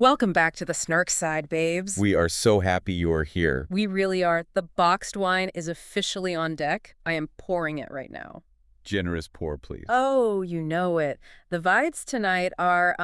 Welcome back to the Snark side, babes. We are so happy you are here. We really are. The boxed wine is officially on deck. I am pouring it right now. Generous pour, please. Oh, you know it. The vibes tonight are,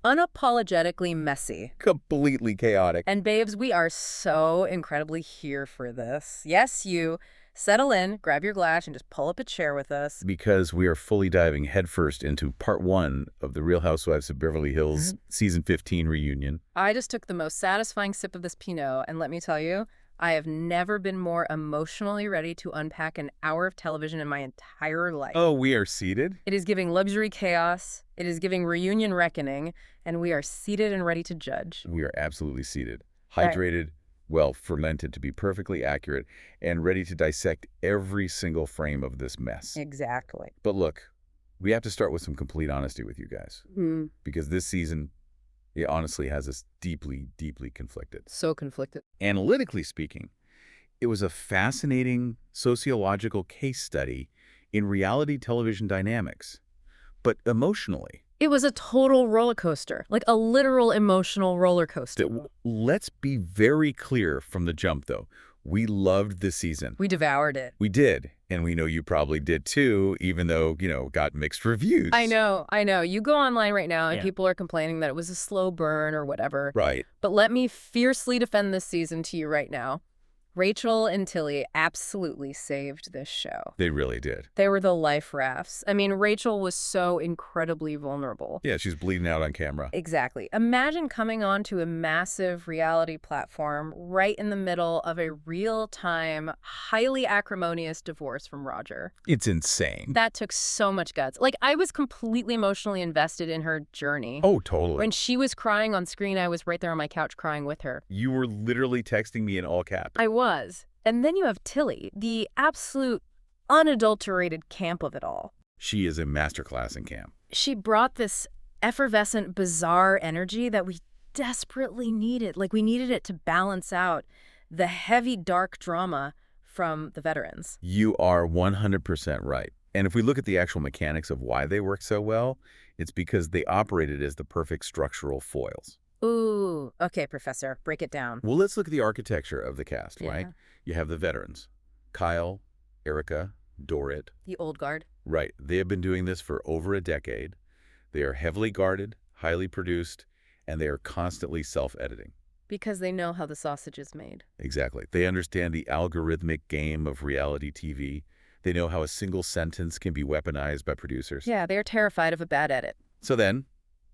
unapologetically messy. Completely chaotic. And babes, we are so incredibly here for this. Yes, you. Settle in, grab your glass, and just pull up a chair with us. Because we are fully diving headfirst into part 1 of the Real Housewives of Beverly Hills season 15 reunion. I just took the most satisfying sip of this Pinot, and let me tell you, I have never been more emotionally ready to unpack an hour of television in my entire life. Oh, we are seated? It is giving luxury chaos, it is giving reunion reckoning, and we are seated and ready to judge. We are absolutely seated. Hydrated, well, fermented to be perfectly accurate, and ready to dissect every single frame of this mess. Exactly. But look, we have to start with some complete honesty with you guys. Because this season, it honestly has us deeply, deeply conflicted. So conflicted. Analytically speaking, it was a fascinating sociological case study in reality television dynamics. But emotionally, It was a total roller coaster, like a literal emotional roller coaster. let's be very clear from the jump, though. We loved this season. We devoured it. We did. And we know you probably did too, even though, got mixed reviews. I know. You go online right now and people are complaining that it was a slow burn or whatever. Right. But let me fiercely defend this season to you right now. Rachel and Tilly absolutely saved this show. They really did. They were the life rafts. I mean, Rachel was so incredibly vulnerable. Yeah, she's bleeding out on camera. Exactly. Imagine coming onto a massive reality platform right in the middle of a real-time, highly acrimonious divorce from Roger. It's insane. That took so much guts. Like, I was completely emotionally invested in her journey. Oh, totally. When she was crying on screen, I was right there on my couch crying with her. You were literally texting me in all caps. I was. And then you have Tilly, the absolute unadulterated camp of it all. She is a masterclass in camp. She brought this effervescent, bizarre energy that we desperately needed. Like, we needed it to balance out the heavy, dark drama from the veterans. You are 100% right. And if we look at the actual mechanics of why they work so well, it's because they operated as the perfect structural foils. Ooh, okay, Professor, break it down. Well, let's look at the architecture of the cast, right? You have the veterans, Kyle, Erika, Dorit. The old guard. Right. They have been doing this for over a decade. They are heavily guarded, highly produced, and they are constantly self-editing. Because they know how the sausage is made. Exactly. They understand the algorithmic game of reality TV. They know how a single sentence can be weaponized by producers. Yeah, they're terrified of a bad edit. So then,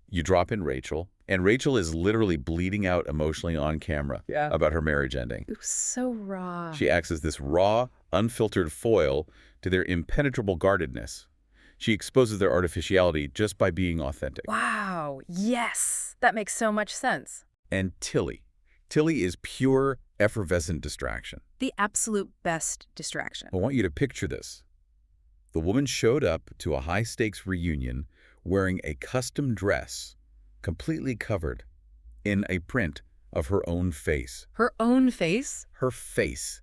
you drop in Rachel, and Rachel is literally bleeding out emotionally on camera about her marriage ending. It was so raw. She acts as this raw, unfiltered foil to their impenetrable guardedness. She exposes their artificiality just by being authentic. Wow, yes. That makes so much sense. And Tilly. Tilly is pure, effervescent distraction. The absolute best distraction. I want you to picture this. The woman showed up to a high-stakes reunion wearing a custom dress, completely covered in a print of her own face. Her own face? Her face.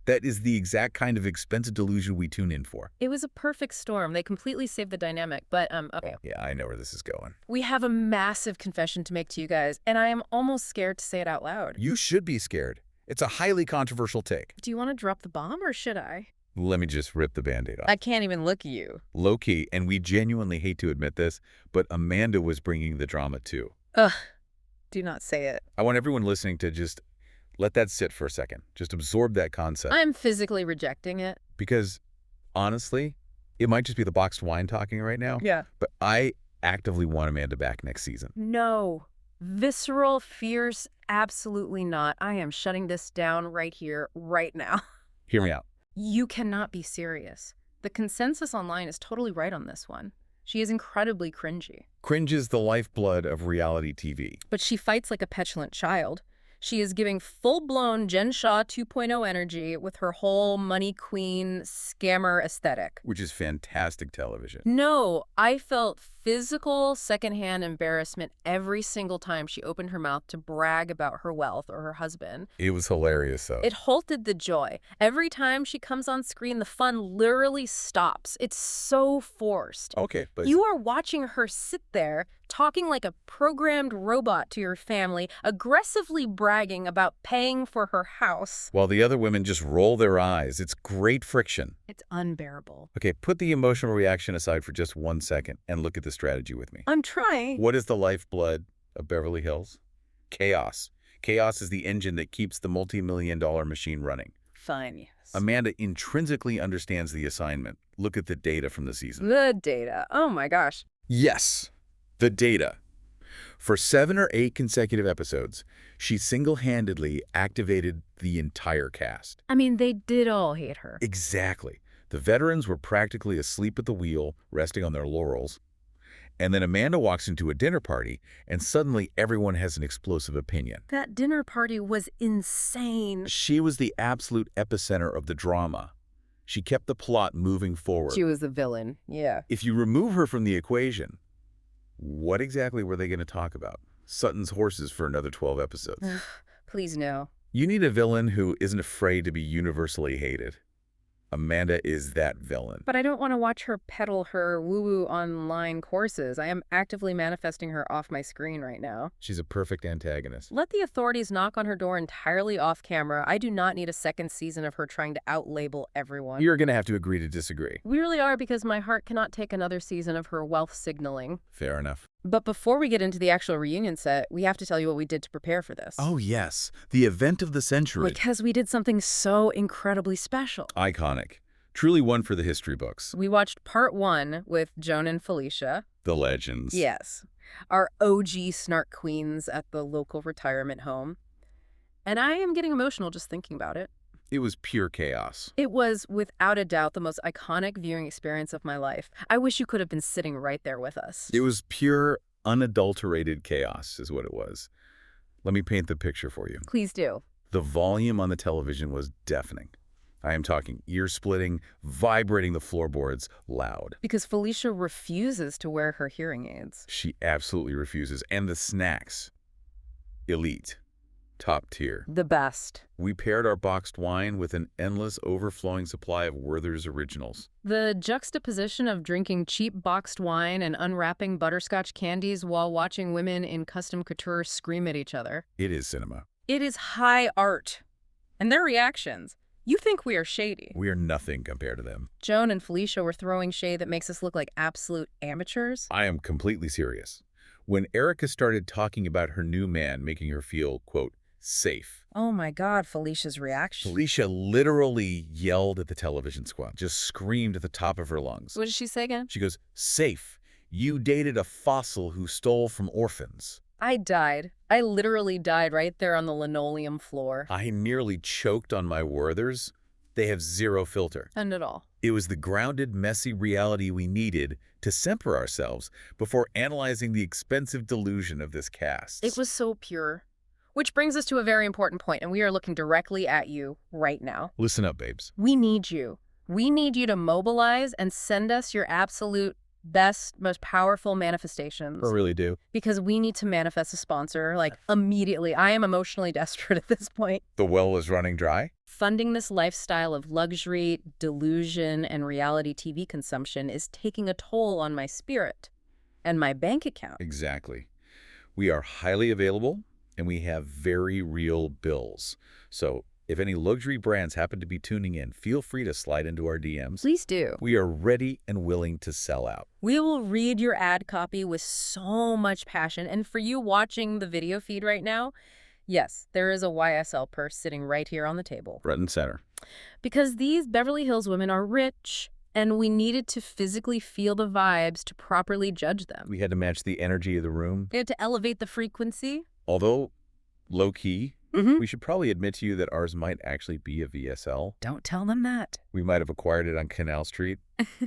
That is the exact kind of expensive delusion we tune in for. It was a perfect storm. They completely saved the dynamic, but, okay. Yeah, I know where this is going. We have a massive confession to make to you guys, and I am almost scared to say it out loud. You should be scared. It's a highly controversial take. Do you want to drop the bomb, or should I? Let me just rip the Band-Aid off. I can't even look at you. Low-key, and we genuinely hate to admit this, but Amanda was bringing the drama too. Ugh, do not say it. I want everyone listening to just let that sit for a second. Just absorb that concept. I'm physically rejecting it. Because, honestly, it might just be the boxed wine talking right now. Yeah. But I actively want Amanda back next season. No. Visceral, fierce, absolutely not. I am shutting this down right here, right now. Hear me out. You cannot be serious. The consensus online is totally right on this one. She is incredibly cringy. Cringe is the lifeblood of reality TV. But she fights like a petulant child. She is giving full-blown Jen Shaw 2.0 energy with her whole money queen scammer aesthetic. Which is fantastic television. No, I felt physical secondhand embarrassment every single time she opened her mouth to brag about her wealth or her husband. It was hilarious, though. It halted the joy. Every time she comes on screen, the fun literally stops. It's so forced. Okay, but You are watching her sit there, talking like a programmed robot to your family, aggressively bragging about paying for her house. while the other women just roll their eyes, it's great friction. It's unbearable. Okay, put the emotional reaction aside for just 1 second and look at the strategy with me. I'm trying. What is the lifeblood of Beverly Hills? Chaos. Chaos is the engine that keeps the multi-million-dollar machine running. Fine, yes. Amanda intrinsically understands the assignment. Look at the data from the season. The data. Oh my gosh. Yes, the data. For 7 or 8 consecutive episodes, she single-handedly activated the entire cast. I mean, they did all hate her. Exactly. The veterans were practically asleep at the wheel, resting on their laurels. And then Amanda walks into a dinner party, and suddenly everyone has an explosive opinion. That dinner party was insane. She was the absolute epicenter of the drama. She kept the plot moving forward. She was the villain, yeah. If you remove her from the equation, what exactly were they going to talk about? Sutton's horses for another 12 episodes. Please no. You need a villain who isn't afraid to be universally hated. Amanda is that villain. But I don't want to watch her peddle her woo-woo online courses. I am actively manifesting her off my screen right now. She's a perfect antagonist. Let the authorities knock on her door entirely off camera. I do not need a second season of her trying to out-label everyone. You're going to have to agree to disagree. We really are, because my heart cannot take another season of her wealth signaling. Fair enough. But before we get into the actual reunion set, we have to tell you what we did to prepare for this. Oh, yes. The event of the century. Because we did something so incredibly special. Iconic. Truly one for the history books. We watched part 1 with Joan and Felicia. The legends. Yes. Our OG Snark queens at the local retirement home. And I am getting emotional just thinking about it. It was pure chaos. It was, without a doubt, the most iconic viewing experience of my life. I wish you could have been sitting right there with us. It was pure, unadulterated chaos is what it was. Let me paint the picture for you. Please do. The volume on the television was deafening. I am talking ear-splitting, vibrating the floorboards, loud. Because Felicia refuses to wear her hearing aids. She absolutely refuses. And the snacks. Elite. Top tier. The best. We paired our boxed wine with an endless overflowing supply of Werther's Originals. The juxtaposition of drinking cheap boxed wine and unwrapping butterscotch candies while watching women in custom couture scream at each other. It is cinema. It is high art. And their reactions. You think we are shady. We are nothing compared to them. Joan and Felicia were throwing shade that makes us look like absolute amateurs. I am completely serious. When Erika started talking about her new man making her feel, quote, safe. Oh my God, Felicia's reaction. Felicia literally yelled at the television squad, just screamed at the top of her lungs. What did she say again? She goes, safe. You dated a fossil who stole from orphans. I died. I literally died right there on the linoleum floor. I nearly choked on my Werthers. They have zero filter. None at all. It was the grounded, messy reality we needed to center ourselves before analyzing the expensive delusion of this cast. It was so pure. Which brings us to a very important point, and we are looking directly at you right now. Listen up, babes. We need you. We need you to mobilize and send us your absolute best, most powerful manifestations. I really do. Because we need to manifest a sponsor, like, immediately. I am emotionally desperate at this point. The well is running dry? Funding this lifestyle of luxury, delusion, and reality TV consumption is taking a toll on my spirit and my bank account. Exactly. We are highly available, and we have very real bills. So if any luxury brands happen to be tuning in, feel free to slide into our DMs. Please do. We are ready and willing to sell out. We will read your ad copy with so much passion. And for you watching the video feed right now, yes, there is a YSL purse sitting right here on the table. Front and center. Because these Beverly Hills women are rich, and we needed to physically feel the vibes to properly judge them. We had to match the energy of the room. We had to elevate the frequency. Although low-key, we should probably admit to you that ours might actually be a VSL. Don't tell them that. We might have acquired it on Canal Street,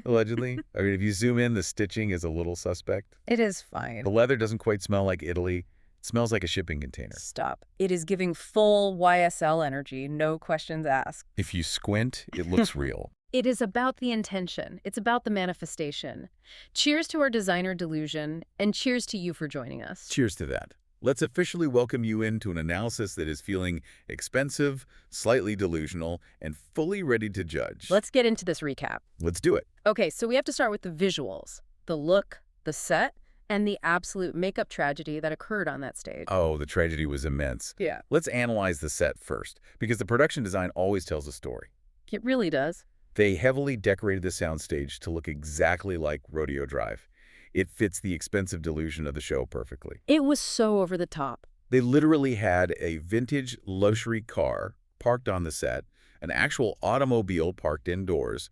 allegedly. I mean, if you zoom in, the stitching is a little suspect. It is fine. The leather doesn't quite smell like Italy. It smells like a shipping container. Stop. It is giving full YSL energy, no questions asked. If you squint, it looks real. It is about the intention. It's about the manifestation. Cheers to our designer delusion, and cheers to you for joining us. Cheers to that. Let's officially welcome you into an analysis that is feeling expensive, slightly delusional, and fully ready to judge. Let's get into this recap. Let's do it. Okay, so we have to start with the visuals, the look, the set, and the absolute makeup tragedy that occurred on that stage. Oh, the tragedy was immense. Yeah. Let's analyze the set first, because the production design always tells a story. It really does. They heavily decorated the soundstage to look exactly like Rodeo Drive. It fits the expensive delusion of the show perfectly. It was so over the top. They literally had a vintage luxury car parked on the set, an actual automobile parked indoors,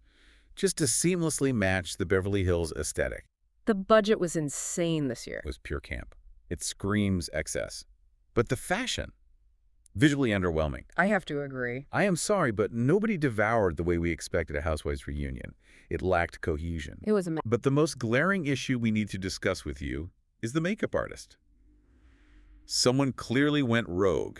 just to seamlessly match the Beverly Hills aesthetic. The budget was insane this year. It was pure camp. It screams excess. But the fashion, visually underwhelming. I have to agree. I am sorry, but nobody devoured the way we expected a Housewives reunion. It lacked cohesion. It was But the most glaring issue we need to discuss with you is the makeup artist. Someone clearly went rogue.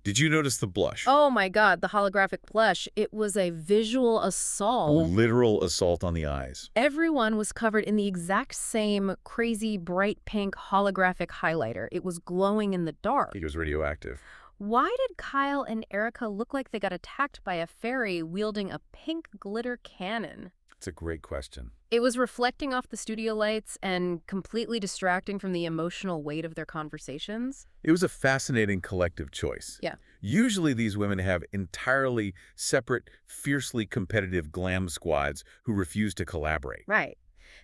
Did you notice the blush? Oh my God, the holographic blush. It was a visual assault. Literal assault on the eyes. Everyone was covered in the exact same crazy bright pink holographic highlighter. It was glowing in the dark. It was radioactive. Why did Kyle and Erika look like they got attacked by a fairy wielding a pink glitter cannon? It's a great question. It was reflecting off the studio lights and completely distracting from the emotional weight of their conversations. It was a fascinating collective choice. Yeah. Usually these women have entirely separate, fiercely competitive glam squads who refuse to collaborate. Right.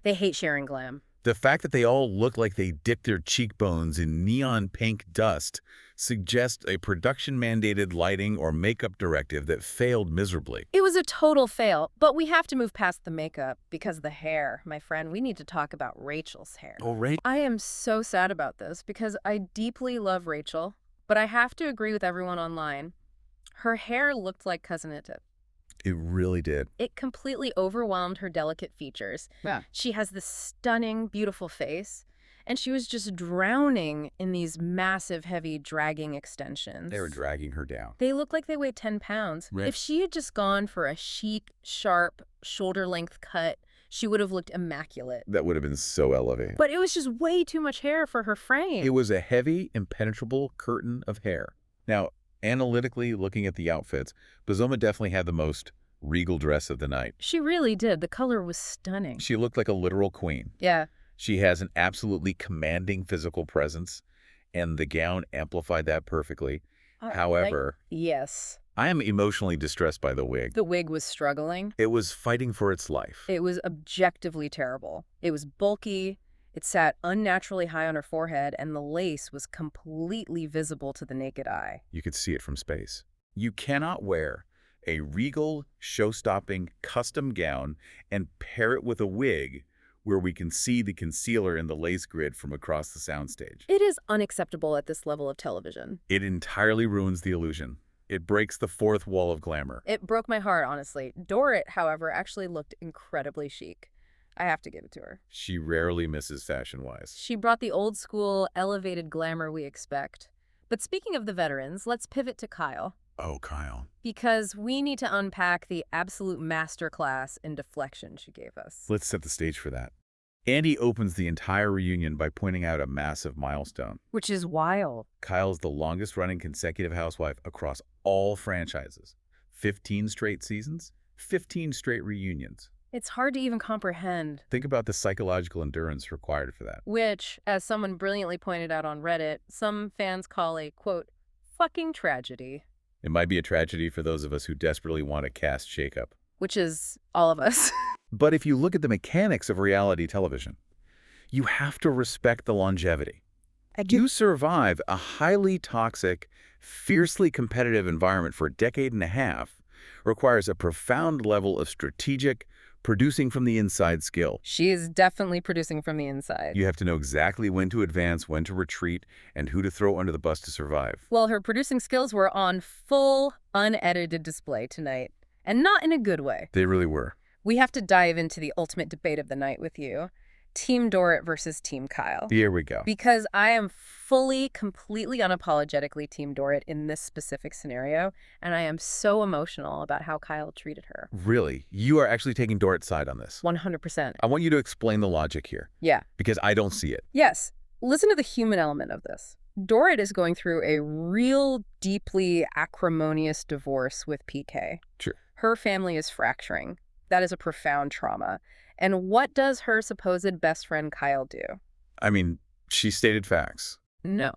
They hate sharing glam. The fact that they all look like they dipped their cheekbones in neon pink dust suggests a production-mandated lighting or makeup directive that failed miserably. It was a total fail, but we have to move past the makeup because the hair, my friend, we need to talk about Rachel's hair. Oh, right. I am so sad about this because I deeply love Rachel, but I have to agree with everyone online. Her hair looked like Cousin It. It really did. It completely overwhelmed her delicate features. Yeah. She has this stunning, beautiful face, and she was just drowning in these massive, heavy, dragging extensions. They were dragging her down. They look like they weighed 10 pounds. Right. If she had just gone for a chic, sharp, shoulder-length cut, she would have looked immaculate. That would have been so elevating. But it was just way too much hair for her frame. It was a heavy, impenetrable curtain of hair. Now, analytically, looking at the outfits, Bozoma definitely had the most regal dress of the night. She really did. The color was stunning. She looked like a literal queen. Yeah. She has an absolutely commanding physical presence, and the gown amplified that perfectly. However, yes. I am emotionally distressed by the wig. The wig was struggling. It was fighting for its life. It was objectively terrible. It was bulky, it sat unnaturally high on her forehead, and the lace was completely visible to the naked eye. You could see it from space. You cannot wear a regal, show-stopping custom gown and pair it with a wig where we can see the concealer in the lace grid from across the soundstage. It is unacceptable at this level of television. It entirely ruins the illusion. It breaks the fourth wall of glamour. It broke my heart, honestly. Dorit, however, actually looked incredibly chic. I have to give it to her. She rarely misses fashion-wise. She brought the old-school, elevated glamour we expect. But speaking of the veterans, let's pivot to Kyle. Oh, Kyle. Because we need to unpack the absolute masterclass in deflection she gave us. Let's set the stage for that. Andy opens the entire reunion by pointing out a massive milestone. Which is wild. Kyle's the longest-running consecutive housewife across all franchises. 15 straight seasons, 15 straight reunions. It's hard to even comprehend. Think about the psychological endurance required for that. Which, as someone brilliantly pointed out on Reddit, some fans call a, quote, fucking tragedy. It might be a tragedy for those of us who desperately want a cast shakeup. Which is all of us. But if you look at the mechanics of reality television, you have to respect the longevity. You survive a highly toxic, fiercely competitive environment for a decade and a half requires a profound level of strategic, producing from the inside skill. She is definitely producing from the inside. You have to know exactly when to advance, when to retreat, and who to throw under the bus to survive. Well, her producing skills were on full, unedited display tonight. And not in a good way. They really were. We have to dive into the ultimate debate of the night with you. Team Dorit versus Team Kyle. Here we go. Because I am fully, completely unapologetically Team Dorit in this specific scenario, and I am so emotional about how Kyle treated her. Really? You are actually taking Dorit's side on this? 100%. I want you to explain the logic here. Yeah. Because I don't see it. Yes. Listen to the human element of this. Dorit is going through a real deeply acrimonious divorce with PK. Sure. Her family is fracturing. That is a profound trauma. And what does her supposed best friend Kyle do? I mean, she stated facts. No.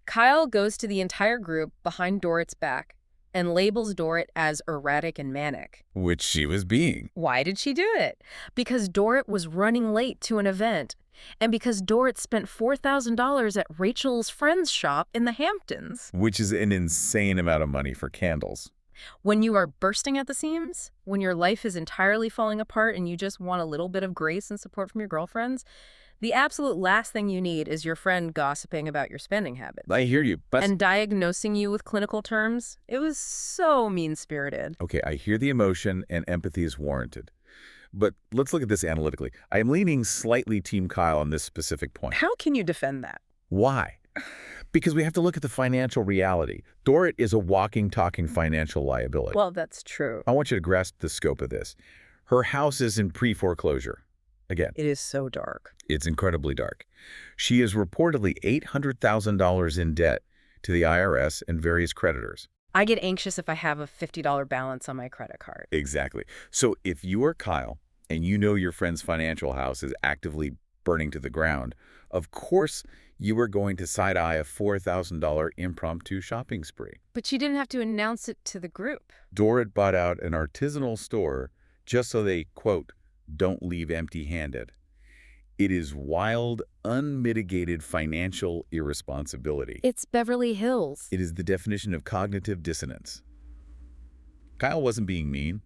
Kyle goes to the entire group behind Dorit's back and labels Dorit as erratic and manic. Which she was being. Why did she do it? Because Dorit was running late to an event. And because Dorit spent $4,000 at Rachel's friend's shop in the Hamptons. Which is an insane amount of money for candles. When you are bursting at the seams, when your life is entirely falling apart and you just want a little bit of grace and support from your girlfriends, the absolute last thing you need is your friend gossiping about your spending habits. I hear you, but... And diagnosing you with clinical terms. It was so mean-spirited. Okay, I hear the emotion and empathy is warranted. But let's look at this analytically. I am leaning slightly Team Kyle on this specific point. How can you defend that? Why? Because we have to look at the financial reality. Dorit is a walking, talking financial liability. Well, that's true. I want you to grasp the scope of this. Her house is in pre-foreclosure. Again, It is so dark. it's incredibly dark. She is reportedly $800,000 in debt to the IRS and various creditors. I get anxious if I have a $50 balance on my credit card. Exactly. So if you are Kyle and you know your friend's financial house is actively burning to the ground, of course you are going to side-eye a $4,000 impromptu shopping spree. But she didn't have to announce it to the group. Dorit bought out an artisanal store just so they, quote, don't leave empty-handed. It is wild, unmitigated financial irresponsibility. It's Beverly Hills. It is the definition of cognitive dissonance. Kyle wasn't being mean.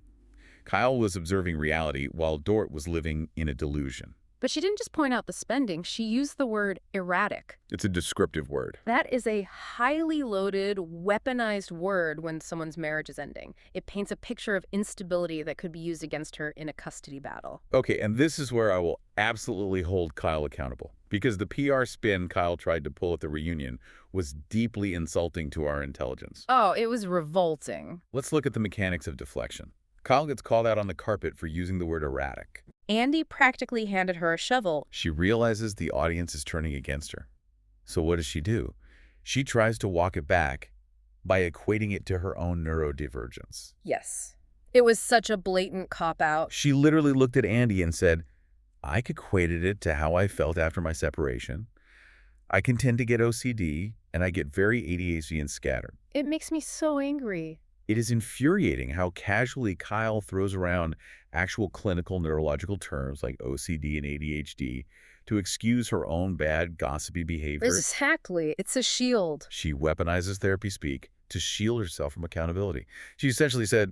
Kyle was observing reality while Dorit was living in a delusion. But she didn't just point out the spending. She used the word erratic. It's a descriptive word. That is a highly loaded, weaponized word when someone's marriage is ending. It paints a picture of instability that could be used against her in a custody battle. Okay, and this is where I will absolutely hold Kyle accountable. Because the PR spin Kyle tried to pull at the reunion was deeply insulting to our intelligence. Oh, it was revolting. Let's look at the mechanics of deflection. Kyle gets called out on the carpet for using the word erratic. Andy practically handed her a shovel. She realizes the audience is turning against her. So what does she do? She tries to walk it back by equating it to her own neurodivergence. Yes. It was such a blatant cop-out. She literally looked at Andy and said, I equated it to how I felt after my separation. I can tend to get OCD, and I get very ADHD and scattered. It makes me so angry. It is infuriating how casually Kyle throws around actual clinical neurological terms like OCD and ADHD to excuse her own bad, gossipy behavior. Exactly. It's a shield. She weaponizes therapy speak to shield herself from accountability. She essentially said,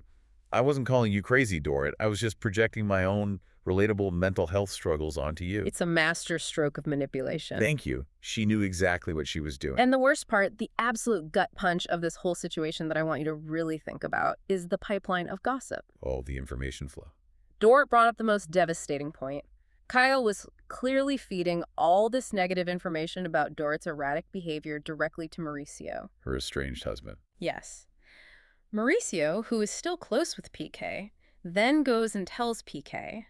I wasn't calling you crazy, Dorit. I was just projecting my own relatable mental health struggles onto you. It's a master stroke of manipulation. Thank you. She knew exactly what she was doing. And the worst part, the absolute gut punch of this whole situation that I want you to really think about is the pipeline of gossip. Oh, the information flow. Dorit brought up the most devastating point. Kyle was clearly feeding all this negative information about Dorit's erratic behavior directly to Mauricio. Her estranged husband. Yes. Mauricio, who is still close with PK, then goes and tells PK.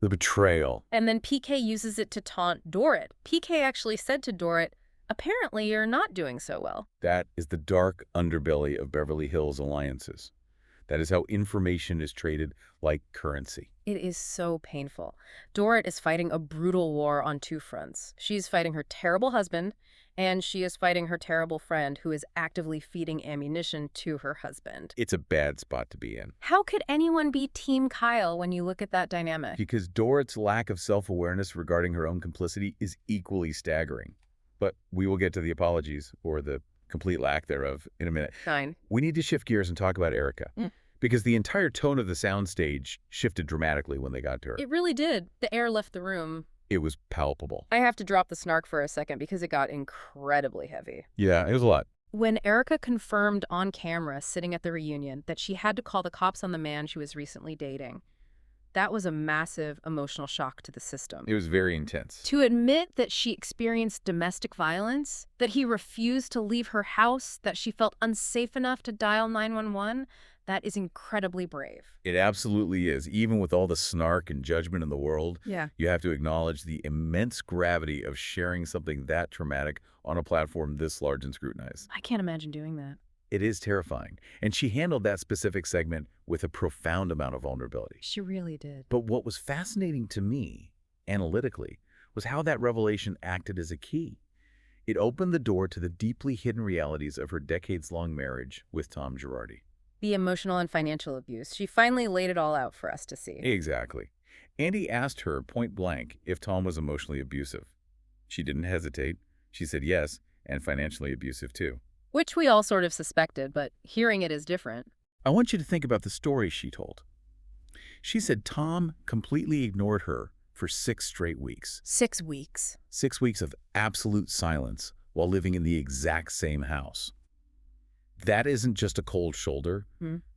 The betrayal. And then PK uses it to taunt Dorit. PK actually said to Dorit, apparently you're not doing so well. That is the dark underbelly of Beverly Hills alliances. That is how information is traded like currency. It is so painful. Dorit is fighting a brutal war on two fronts. She's fighting her terrible husband, and she is fighting her terrible friend who is actively feeding ammunition to her husband. It's a bad spot to be in. How could anyone be Team Kyle when you look at that dynamic? Because Dorit's lack of self-awareness regarding her own complicity is equally staggering. But we will get to the apologies, or the complete lack thereof, in a minute. Fine. We need to shift gears and talk about Erika. Because the entire tone of the soundstage shifted dramatically when they got to her. It really did. The air left the room. It was palpable. I have to drop the snark for a second because it got incredibly heavy. Yeah, it was a lot. When Erika confirmed on camera sitting at the reunion that she had to call the cops on the man she was recently dating, That was a massive emotional shock to the system. It was very intense. To admit that she experienced domestic violence, that he refused to leave her house, that she felt unsafe enough to dial 911, that is incredibly brave. It absolutely is. Even with all the snark and judgment in the world, Yeah. you have to acknowledge the immense gravity of sharing something that traumatic on a platform this large and scrutinized. I can't imagine doing that. It is terrifying. And she handled that specific segment with a profound amount of vulnerability. She really did. But what was fascinating to me, analytically, was how that revelation acted as a key. It opened the door to the deeply hidden realities of her decades-long marriage with Tom Girardi. The emotional and financial abuse. She finally laid it all out for us to see. Exactly. Andy asked her point blank if Tom was emotionally abusive. She didn't hesitate. She said yes, and financially abusive too. Which we all sort of suspected, but hearing it is different. I want you to think about the story she told. She said Tom completely ignored her for 6 straight weeks. 6 weeks. 6 weeks of absolute silence while living in the exact same house. That isn't just a cold shoulder.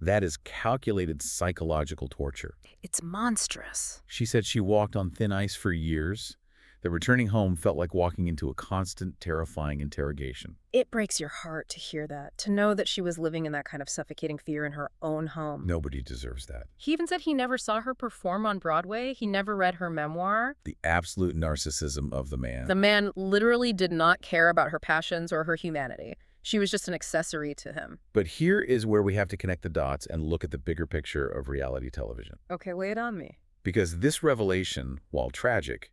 That is calculated psychological torture. It's monstrous. She said she walked on thin ice for years. That returning home felt like walking into a constant, terrifying interrogation. It breaks your heart to hear that, to know that she was living in that kind of suffocating fear in her own home. Nobody deserves that. He even said he never saw her perform on Broadway. He never read her memoir. The absolute narcissism of the man. The man literally did not care about her passions or her humanity. She was just an accessory to him. But here is where we have to connect the dots and look at the bigger picture of reality television. Okay, lay it on me. Because this revelation, while tragic,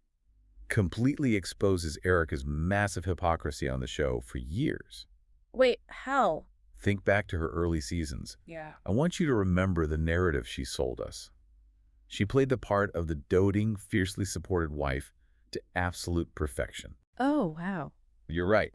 completely exposes Erika's massive hypocrisy on the show for years. Wait, how? Think back to her early seasons. Yeah. I want you to remember the narrative she sold us. She played the part of the doting, fiercely supported wife to absolute perfection. Oh, wow. You're right.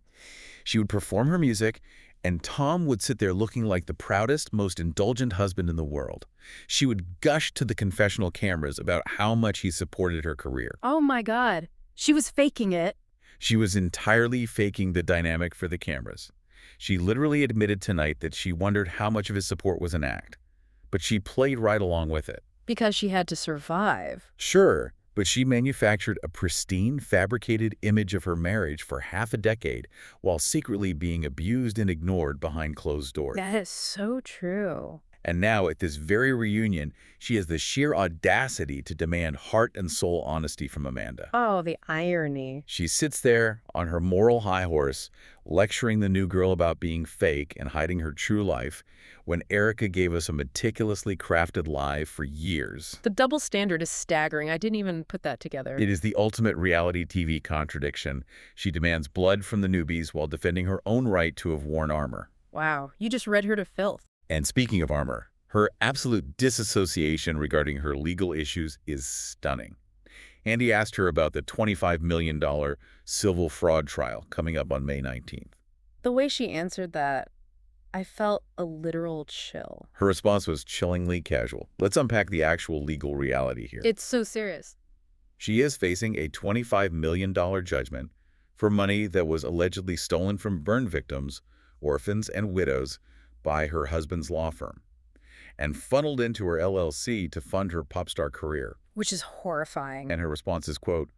She would perform her music, and Tom would sit there looking like the proudest, most indulgent husband in the world. She would gush to the confessional cameras about how much he supported her career. Oh my God. She was faking it. She was entirely faking the dynamic for the cameras. She literally admitted tonight that she wondered how much of his support was an act. But she played right along with it. Because she had to survive. Sure, but she manufactured a pristine, fabricated image of her marriage for half a decade while secretly being abused and ignored behind closed doors. That is so true. And now, at this very reunion, she has the sheer audacity to demand heart and soul honesty from Amanda. Oh, the irony. She sits there on her moral high horse, lecturing the new girl about being fake and hiding her true life, when Erika gave us a meticulously crafted lie for years. The double standard is staggering. I didn't even put that together. It is the ultimate reality TV contradiction. She demands blood from the newbies while defending her own right to have worn armor. Wow, you just read her to filth. And speaking of armor, her absolute disassociation regarding her legal issues is stunning. Andy asked her about the $25 million civil fraud trial coming up on May 19th. The way she answered that, I felt a literal chill. Her response was chillingly casual. Let's unpack the actual legal reality here. It's so serious. She is facing a $25 million judgment for money that was allegedly stolen from burn victims, orphans, and widows by her husband's law firm and funneled into her LLC to fund her pop star career. Which is horrifying. And her response is, quote,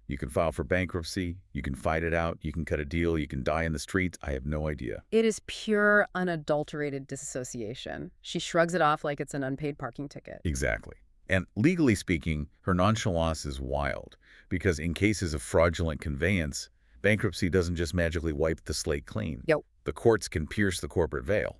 "You can file for bankruptcy, you can fight it out, you can cut a deal, you can die in the streets, I have no idea." It is pure, unadulterated disassociation. She shrugs it off like it's an unpaid parking ticket. Exactly. And legally speaking, her nonchalance is wild, because in cases of fraudulent conveyance, bankruptcy doesn't just magically wipe the slate clean. Yep. The courts can pierce the corporate veil.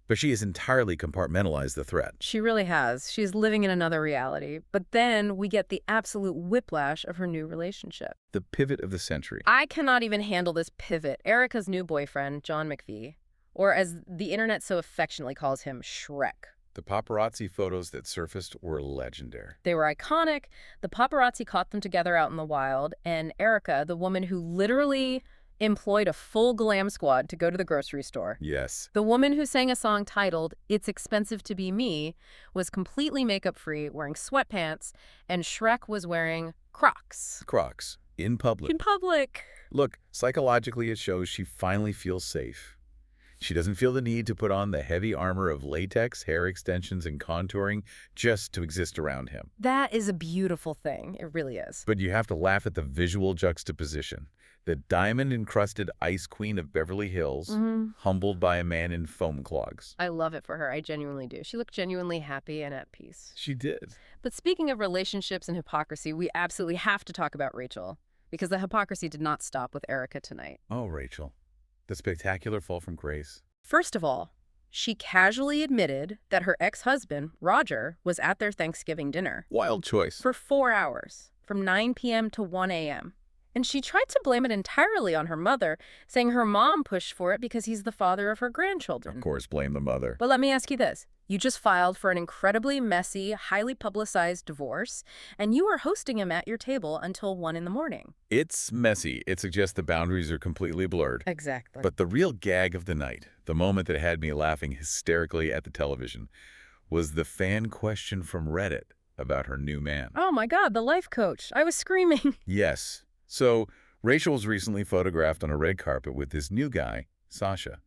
But she has entirely compartmentalized the threat. She really has. She's living in another reality. But then we get the absolute whiplash of her new relationship. The pivot of the century. I cannot even handle this pivot. Erika's new boyfriend, John McVie, or as the internet so affectionately calls him, Shrek. The paparazzi photos that surfaced were legendary. They were iconic. The paparazzi caught them together out in the wild, and Erika, the woman who literally employed a full glam squad to go to the grocery store. Yes. The woman who sang a song titled "It's Expensive to Be Me" was completely makeup-free, wearing sweatpants, and Shrek was wearing Crocs. Crocs. In public. In public. Look, psychologically it shows she finally feels safe. She doesn't feel the need to put on the heavy armor of latex, hair extensions, and contouring just to exist around him. That is a beautiful thing. It really is. But you have to laugh at the visual juxtaposition. The diamond-encrusted ice queen of Beverly Hills, humbled by a man in foam clogs. I love it for her. I genuinely do. She looked genuinely happy and at peace. She did. But speaking of relationships and hypocrisy, we absolutely have to talk about Rachel, because the hypocrisy did not stop with Erika tonight. Oh, Rachel. The spectacular fall from grace. First of all, she casually admitted that her ex-husband, Roger, was at their Thanksgiving dinner Wild choice. for 4 hours, from 9 p.m. to 1 a.m. And she tried to blame it entirely on her mother, saying her mom pushed for it because he's the father of her grandchildren. Of course, blame the mother. But let me ask you this. You just filed for an incredibly messy, highly publicized divorce, and you are hosting him at your table until 1 in the morning. It's messy. It suggests the boundaries are completely blurred. Exactly. But the real gag of the night, the moment that had me laughing hysterically at the television, was the fan question from Reddit about her new man. Oh my God, the life coach. I was screaming. Yes. So, Rachel was recently photographed on a red carpet with this new guy, Sasha.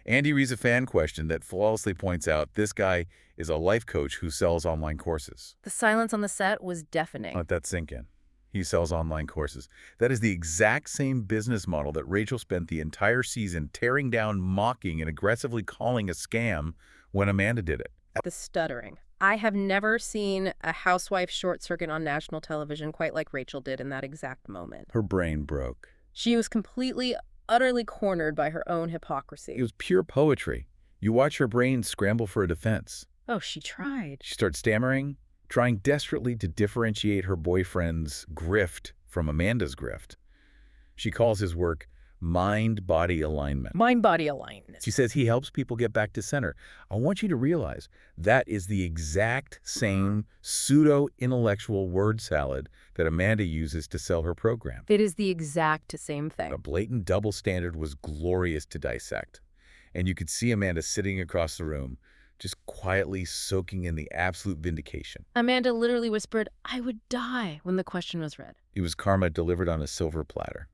Andy reads a fan question that flawlessly points out this guy is a life coach who sells online courses. The silence on the set was deafening. Let that sink in. He sells online courses. That is the exact same business model that Rachel spent the entire season tearing down, mocking, and aggressively calling a scam when Amanda did it. The stuttering. I have never seen a housewife short circuit on national television quite like Rachel did in that exact moment. Her brain broke. She was completely, utterly cornered by her own hypocrisy. It was pure poetry. You watch her brain scramble for a defense. Oh, she tried. She starts stammering, trying desperately to differentiate her boyfriend's grift from Amanda's grift. She calls his work mind-body alignment. Mind-body alignment. She says he helps people get back to center. I want you to realize that is the exact same pseudo-intellectual word salad that Amanda uses to sell her program. It is the exact same thing. A blatant double standard was glorious to dissect. And you could see Amanda sitting across the room, just quietly soaking in the absolute vindication. Amanda literally whispered, "I would die," when the question was read. It was karma delivered on a silver platter.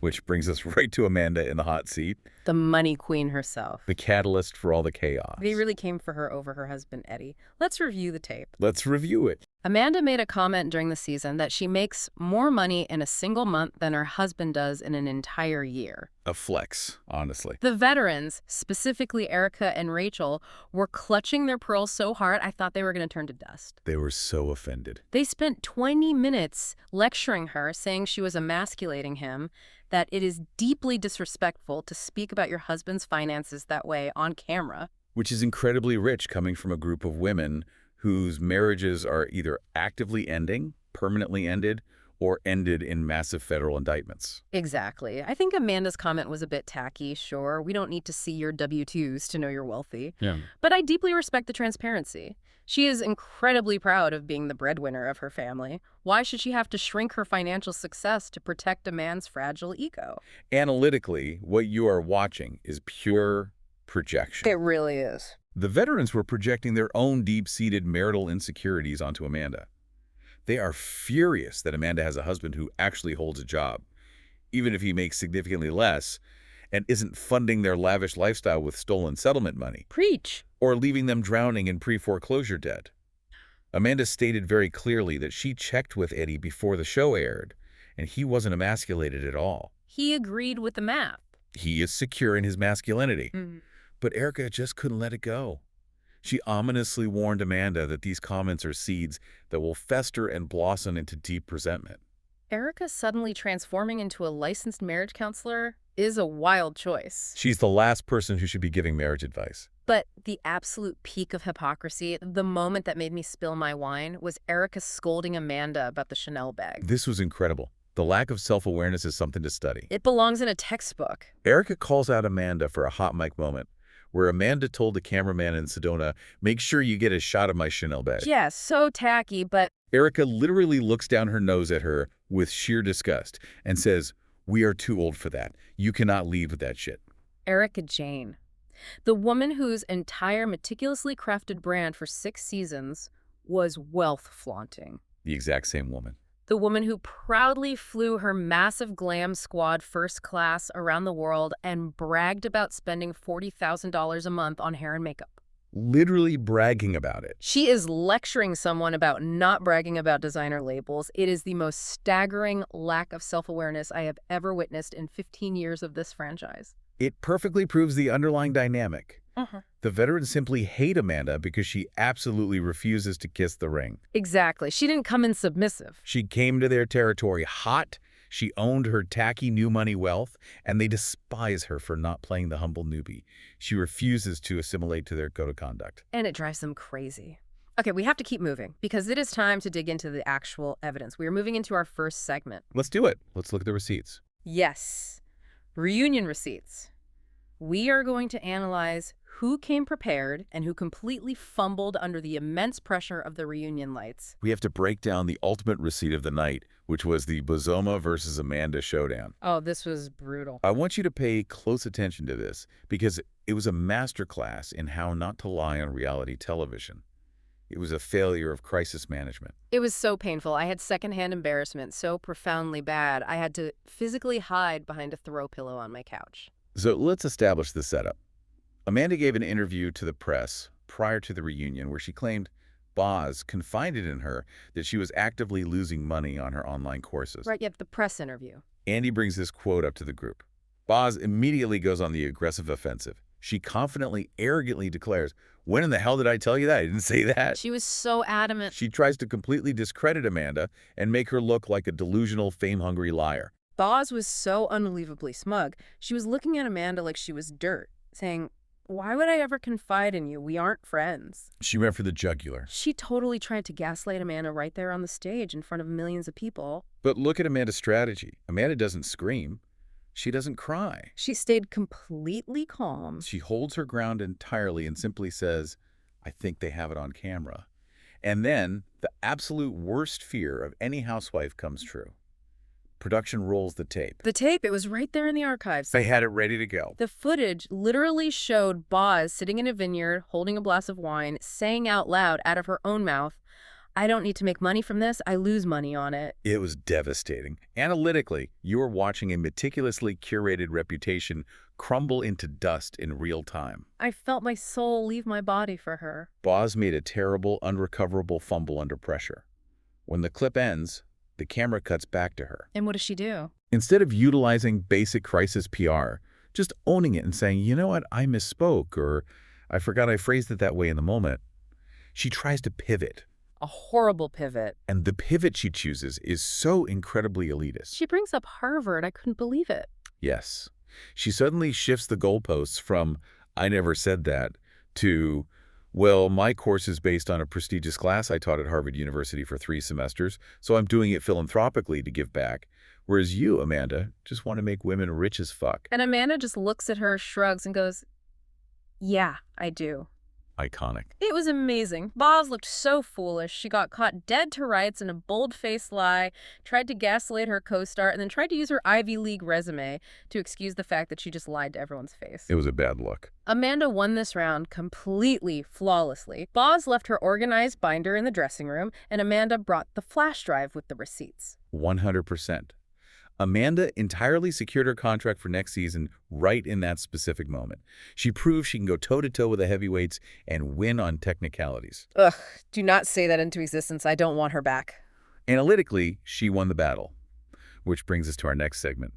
Which brings us right to Amanda in the hot seat. The money queen herself. The catalyst for all the chaos. They really came for her over her husband, Eddie. Let's review the tape. Let's review it. Amanda made a comment during the season that she makes more money in a single month than her husband does in an entire year. A flex, honestly. The veterans, specifically Erika and Rachel, were clutching their pearls so hard I thought they were going to turn to dust. They were so offended. They spent 20 minutes lecturing her, saying she was emasculating him, that it is deeply disrespectful to speak about your husband's finances that way on camera. Which is incredibly rich coming from a group of women whose marriages are either actively ending, permanently ended, or ended in massive federal indictments. Exactly. I think Amanda's comment was a bit tacky, sure. We don't need to see your W-2s to know you're wealthy. Yeah. But I deeply respect the transparency. She is incredibly proud of being the breadwinner of her family. Why should she have to shrink her financial success to protect a man's fragile ego? Analytically, what you are watching is pure projection. It really is. The veterans were projecting their own deep-seated marital insecurities onto Amanda. They are furious that Amanda has a husband who actually holds a job, even if he makes significantly less, and isn't funding their lavish lifestyle with stolen settlement money. Preach. Or leaving them drowning in pre-foreclosure debt. Amanda stated very clearly that she checked with Eddie before the show aired, and he wasn't emasculated at all. He agreed with the math. He is secure in his masculinity. Mm. But Erika just couldn't let it go. She ominously warned Amanda that these comments are seeds that will fester and blossom into deep resentment. Erika suddenly transforming into a licensed marriage counselor is a wild choice. She's the last person who should be giving marriage advice. But the absolute peak of hypocrisy, the moment that made me spill my wine, was Erika scolding Amanda about the Chanel bag. This was incredible. The lack of self-awareness is something to study. It belongs in a textbook. Erika calls out Amanda for a hot mic moment, where Amanda told the cameraman in Sedona, "Make sure you get a shot of my Chanel bag." Yeah, so tacky, but Erika literally looks down her nose at her with sheer disgust and says, "We are too old for that. You cannot leave with that shit." Erika Jayne, the woman whose entire meticulously crafted brand for 6 seasons was wealth flaunting. The exact same woman. The woman who proudly flew her massive glam squad first class around the world and bragged about spending $40,000 a month on hair and makeup. Literally bragging about it. She is lecturing someone about not bragging about designer labels. It is the most staggering lack of self-awareness I have ever witnessed in 15 years of this franchise. It perfectly proves the underlying dynamic. Uh-huh. The veterans simply hate Amanda because she absolutely refuses to kiss the ring. Exactly. She didn't come in submissive. She came to their territory hot, she owned her tacky new money wealth, and they despise her for not playing the humble newbie. She refuses to assimilate to their code of conduct. And it drives them crazy. Okay, we have to keep moving because it is time to dig into the actual evidence. We are moving into our first segment. Let's do it. Let's look at the receipts. Yes. Reunion receipts. We are going to analyze who came prepared and who completely fumbled under the immense pressure of the reunion lights. We have to break down the ultimate receipt of the night, which was the Bozoma versus Amanda showdown. Oh, this was brutal. I want you to pay close attention to this because it was a masterclass in how not to lie on reality television. It was a failure of crisis management. It was so painful. I had secondhand embarrassment so profoundly bad, I had to physically hide behind a throw pillow on my couch. So let's establish the setup. Amanda gave an interview to the press prior to the reunion where she claimed Boz confided in her that she was actively losing money on her online courses. Right, yet the press interview. Andy brings this quote up to the group. Boz immediately goes on the aggressive offensive. She confidently, arrogantly declares, "When in the hell did I tell you that? I didn't say that." She was so adamant. She tries to completely discredit Amanda and make her look like a delusional, fame-hungry liar. Boz was so unbelievably smug. She was looking at Amanda like she was dirt, saying, "Why would I ever confide in you? We aren't friends." She went for the jugular. She totally tried to gaslight Amanda right there on the stage in front of millions of people. But look at Amanda's strategy. Amanda doesn't scream. She doesn't cry. She stayed completely calm. She holds her ground entirely and simply says, "I think they have it on camera." And then the absolute worst fear of any housewife comes true. Production rolls the tape. The tape, it was right there in the archives. They had it ready to go. The footage literally showed Boz sitting in a vineyard, holding a glass of wine, saying out loud, out of her own mouth, "I don't need to make money from this. I lose money on it." It was devastating. Analytically, you were watching a meticulously curated reputation crumble into dust in real time. I felt my soul leave my body for her. Boz made a terrible, unrecoverable fumble under pressure. When the clip ends, the camera cuts back to her. And what does she do? Instead of utilizing basic crisis PR, just owning it and saying, "You know what, I misspoke," or "I forgot I phrased it that way in the moment," she tries to pivot. A horrible pivot. And the pivot she chooses is so incredibly elitist. She brings up Harvard. I couldn't believe it. Yes. She suddenly shifts the goalposts from, "I never said that," to, "Well, my course is based on a prestigious class I taught at Harvard University for 3 semesters, so I'm doing it philanthropically to give back. Whereas you, Amanda, just want to make women rich as fuck." And Amanda just looks at her, shrugs, and goes, "Yeah, I do." Iconic. It was amazing. Boz looked so foolish. She got caught dead to rights in a bold-faced lie, tried to gaslight her co-star, and then tried to use her Ivy League resume to excuse the fact that she just lied to everyone's face. It was a bad look. Amanda won this round completely flawlessly. Boz left her organized binder in the dressing room, and Amanda brought the flash drive with the receipts. 100%. Amanda entirely secured her contract for next season right in that specific moment. She proved she can go toe-to-toe with the heavyweights and win on technicalities. Ugh, do not say that into existence. I don't want her back. Analytically, she won the battle. Which brings us to our next segment.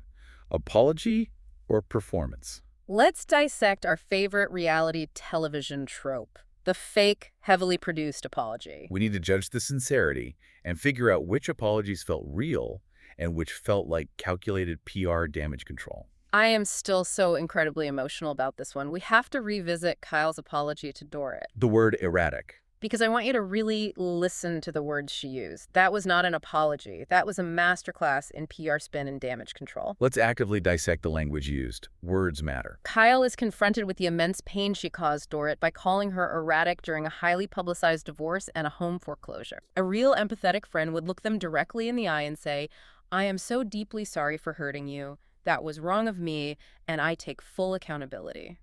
Apology or performance? Let's dissect our favorite reality television trope. The fake, heavily produced apology. We need to judge the sincerity and figure out which apologies felt real and which felt like calculated PR damage control. I am still so incredibly emotional about this one. We have to revisit Kyle's apology to Dorit. The word erratic. Because I want you to really listen to the words she used. That was not an apology. That was a masterclass in PR spin and damage control. Let's actively dissect the language used. Words matter. Kyle is confronted with the immense pain she caused Dorit by calling her erratic during a highly publicized divorce and a home foreclosure. A real empathetic friend would look them directly in the eye and say, "I am so deeply sorry for hurting you. That was wrong of me, and I take full accountability."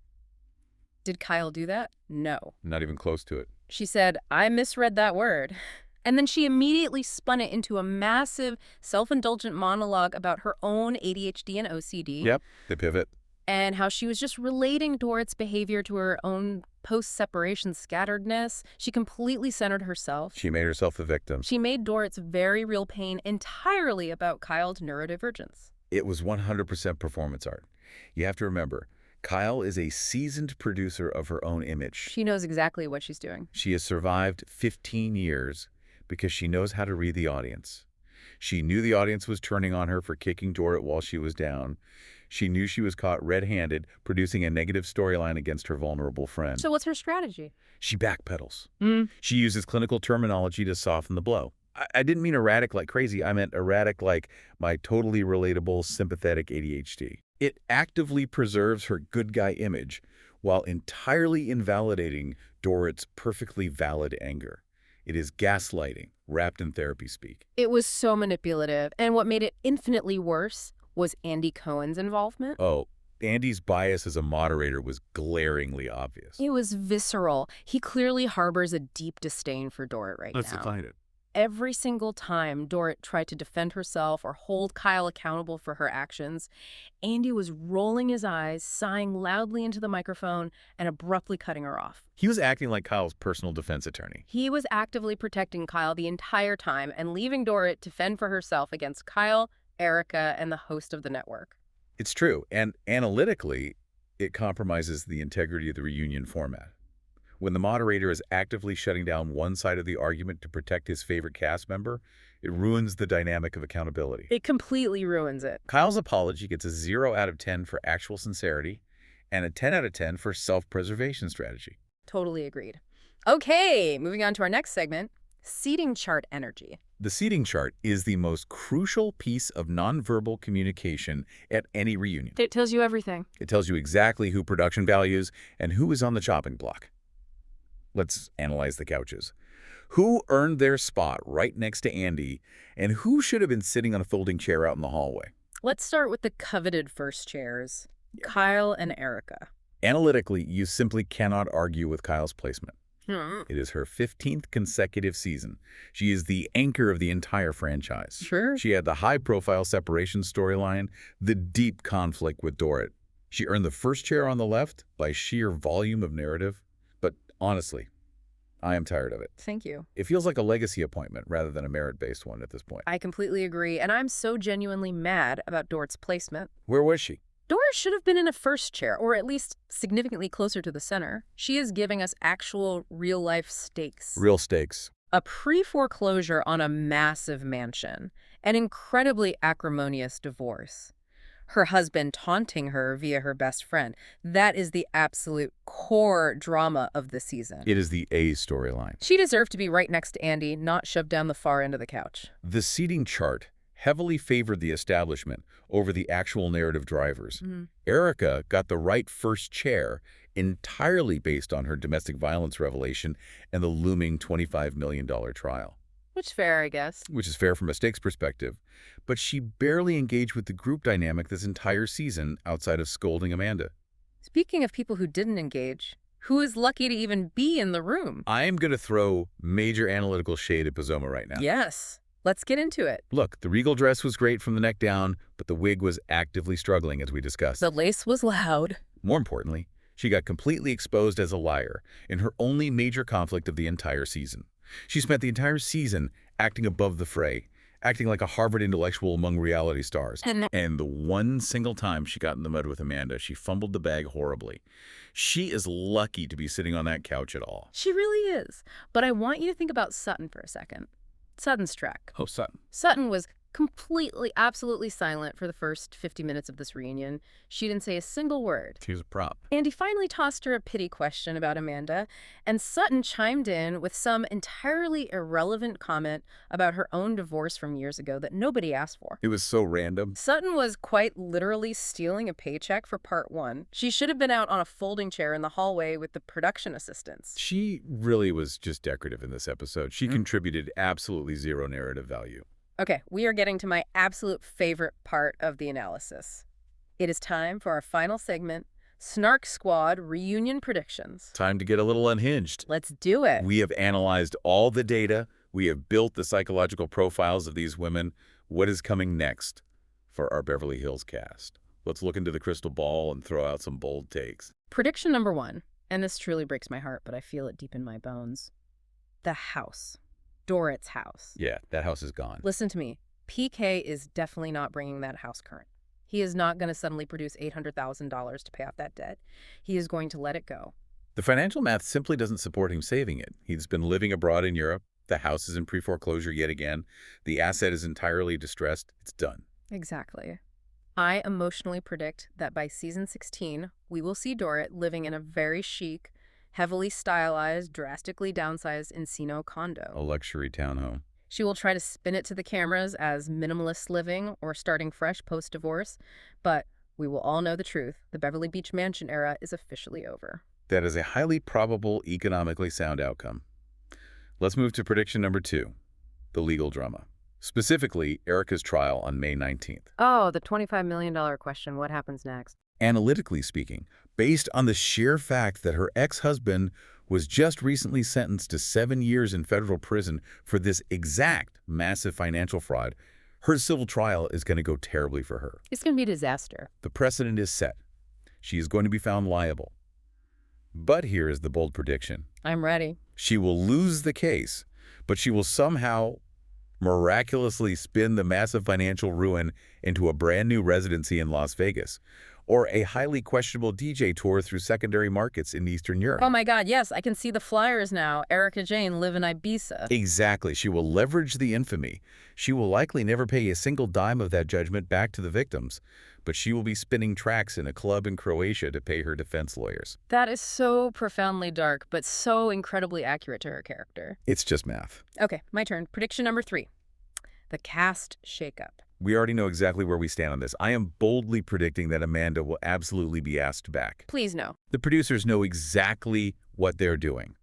Did Kyle do that? No. Not even close to it. She said, "I misread that word." And then she immediately spun it into a massive, self-indulgent monologue about her own ADHD and OCD. Yep, the pivot. And how she was just relating Dorit's behavior to her own post-separation scatteredness. She completely centered herself. She made herself the victim. She made Dorit's very real pain entirely about Kyle's neurodivergence. It was 100% performance art. You have to remember, Kyle is a seasoned producer of her own image. She knows exactly what she's doing. She has survived 15 years because she knows how to read the audience. She knew the audience was turning on her for kicking Dorit while she was down. She knew she was caught red-handed producing a negative storyline against her vulnerable friend. So what's her strategy? She backpedals. She uses clinical terminology to soften the blow. I didn't mean erratic like crazy. I meant erratic like my totally relatable, sympathetic ADHD. It actively preserves her good guy image while entirely invalidating Dorit's perfectly valid anger. It is gaslighting, wrapped in therapy speak. It was so manipulative, and what made it infinitely worse was Andy Cohen's involvement. Oh, Andy's bias as a moderator was glaringly obvious. It was visceral. He clearly harbors a deep disdain for Dorit right now. Let's define it. Every single time Dorit tried to defend herself or hold Kyle accountable for her actions, Andy was rolling his eyes, sighing loudly into the microphone, and abruptly cutting her off. He was acting like Kyle's personal defense attorney. He was actively protecting Kyle the entire time and leaving Dorit to fend for herself against Kyle, Erika, and the host of the network. It's true, and analytically, it compromises the integrity of the reunion format. When the moderator is actively shutting down one side of the argument to protect his favorite cast member, it ruins the dynamic of accountability. It completely ruins it. Kyle's apology gets a 0 out of 10 for actual sincerity and a 10 out of 10 for self-preservation strategy. Totally agreed. Okay, moving on to our next segment, seating chart energy. The seating chart is the most crucial piece of nonverbal communication at any reunion. It tells you everything. It tells you exactly who production values and who is on the chopping block. Let's analyze the couches. Who earned their spot right next to Andy, and who should have been sitting on a folding chair out in the hallway? Let's start with the coveted first chairs, Kyle and Erika. Analytically, you simply cannot argue with Kyle's placement. Hmm. It is her 15th consecutive season. She is the anchor of the entire franchise. Sure. She had the high-profile separation storyline, the deep conflict with Dorit. She earned the first chair on the left by sheer volume of narrative. But honestly, I am tired of it. Thank you. It feels like a legacy appointment rather than a merit-based one at this point. I completely agree, and I'm so genuinely mad about Dorit's placement. Where was she? Dorit should have been in a first chair, or at least significantly closer to the center. She is giving us actual real-life stakes. Real stakes. A pre-foreclosure on a massive mansion. An incredibly acrimonious divorce. Her husband taunting her via her best friend. That is the absolute core drama of the season. It is the A storyline. She deserved to be right next to Andy, not shoved down the far end of the couch. The seating chart heavily favored the establishment over the actual narrative drivers. Erika got the right first chair entirely based on her domestic violence revelation and the looming $25 million trial. Which fair, I guess. Which is fair from a stakes perspective, but she barely engaged with the group dynamic this entire season outside of scolding Amanda. Speaking of people who didn't engage, who is lucky to even be in the room? I am going to throw major analytical shade at Pozoma right now. Yes. Let's get into it. Look, the regal dress was great from the neck down, but the wig was actively struggling, as we discussed. The lace was loud. More importantly, she got completely exposed as a liar in her only major conflict of the entire season. She spent the entire season acting above the fray, acting like a Harvard intellectual among reality stars. And the one single time she got in the mud with Amanda, she fumbled the bag horribly. She is lucky to be sitting on that couch at all. She really is. But I want you to think about Sutton for a second. Sutton's track. Oh, Sutton. Sutton was completely, absolutely silent for the first 50 minutes of this reunion. She didn't say a single word. She was a prop. Andy finally tossed her a pity question about Amanda, and Sutton chimed in with some entirely irrelevant comment about her own divorce from years ago that nobody asked for. It was so random. Sutton was quite literally stealing a paycheck for part one. She should have been out on a folding chair in the hallway with the production assistants. She really was just decorative in this episode. She contributed absolutely zero narrative value. Okay, we are getting to my absolute favorite part of the analysis. It is time for our final segment, Snark Squad Reunion Predictions. Time to get a little unhinged. Let's do it. We have analyzed all the data, We have built the psychological profiles of these women. What is coming next for our Beverly Hills cast? Let's look into the crystal ball and throw out some bold takes. Prediction number 1, and this truly breaks my heart, but I feel it deep in my bones. The house. Dorit's house. Yeah, that house is gone. Listen to me. PK is definitely not bringing that house current. He is not going to suddenly produce $800,000 to pay off that debt. He is going to let it go. The financial math simply doesn't support him saving it. He's been living abroad in Europe. The house is in pre-foreclosure yet again. The asset is entirely distressed. It's done. Exactly. I emotionally predict that by season 16, we will see Dorit living in a very chic, heavily stylized, drastically downsized Encino A condo. luxury townhome. She will try to spin it to the cameras as minimalist living or starting fresh post-divorce, but we will all know the truth. The Beverly Beach Mansion era is officially over. That is a highly probable, economically sound outcome. Let's move to prediction number 2, the legal drama. Specifically, Erika's trial on May 19th. Oh, the $25 million question. What happens next? Analytically speaking, based on the sheer fact that her ex-husband was just recently sentenced to 7 years in federal prison for this exact massive financial fraud, her civil trial is going to go terribly for her. It's going to be a disaster. The precedent is set. She is going to be found liable. But here is the bold prediction. I'm ready. She will lose the case, but she will somehow miraculously spin the massive financial ruin into a brand new residency in Las Vegas, or a highly questionable DJ tour through secondary markets in Eastern Europe. Oh my God, yes, I can see the flyers now. Erika Jayne live in Ibiza. Exactly. She will leverage the infamy. She will likely never pay a single dime of that judgment back to the victims, but she will be spinning tracks in a club in Croatia to pay her defense lawyers. That is so profoundly dark, but so incredibly accurate to her character. It's just math. Okay, my turn. Prediction number 3. The cast shakeup. We already know exactly where we stand on this. I am boldly predicting that Amanda will absolutely be asked back. Please no. The producers know exactly what they're doing.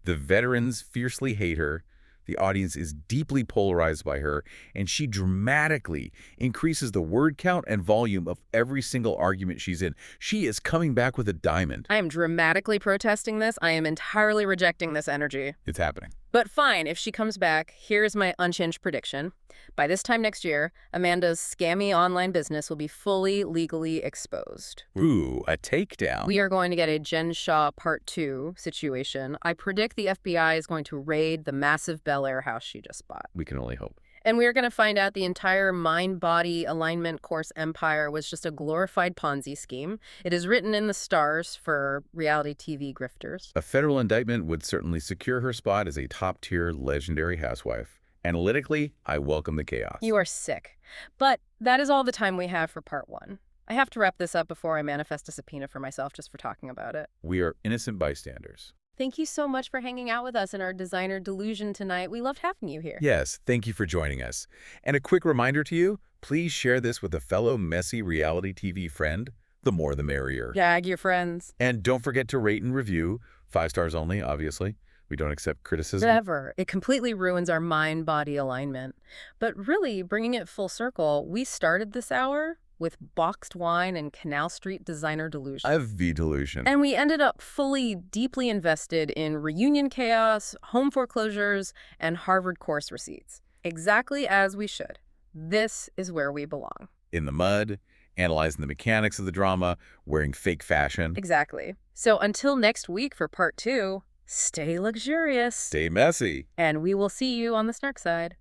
The veterans fiercely hate her. The audience is deeply polarized by her, and she dramatically increases the word count and volume of every single argument she's in. She is coming back with a diamond. I am dramatically protesting this. I am entirely rejecting this energy. It's happening. But fine, if she comes back, here's my unchanged prediction. By this time next year, Amanda's scammy online business will be fully legally exposed. Ooh, a takedown. We are going to get a Jen Shaw Part 2 situation. I predict the FBI is going to raid the massive Bel Air house she just bought. We can only hope. And we are going to find out the entire mind-body alignment course empire was just a glorified Ponzi scheme. It is written in the stars for reality TV grifters. A federal indictment would certainly secure her spot as a top-tier legendary housewife. Analytically, I welcome the chaos. You are sick. But that is all the time we have for Part 1. I have to wrap this up before I manifest a subpoena for myself just for talking about it. We are innocent bystanders. Thank you so much for hanging out with us in our designer delusion tonight. We loved having you here. Yes, thank you for joining us. And a quick reminder to you, please share this with a fellow messy reality TV friend. The more the merrier. Jag your friends. And don't forget to rate and review. 5 stars only, obviously. We don't accept criticism. Never. It completely ruins our mind-body alignment. But really, bringing it full circle, we started this hour with boxed wine and Canal Street designer delusion. I have V-delusion. And we ended up fully, deeply invested in reunion chaos, home foreclosures, and Harvard course receipts. Exactly as we should. This is where we belong. In the mud, analyzing the mechanics of the drama, wearing fake fashion. Exactly. So until next week for Part 2, stay luxurious. Stay messy. And we will see you on the Snark side.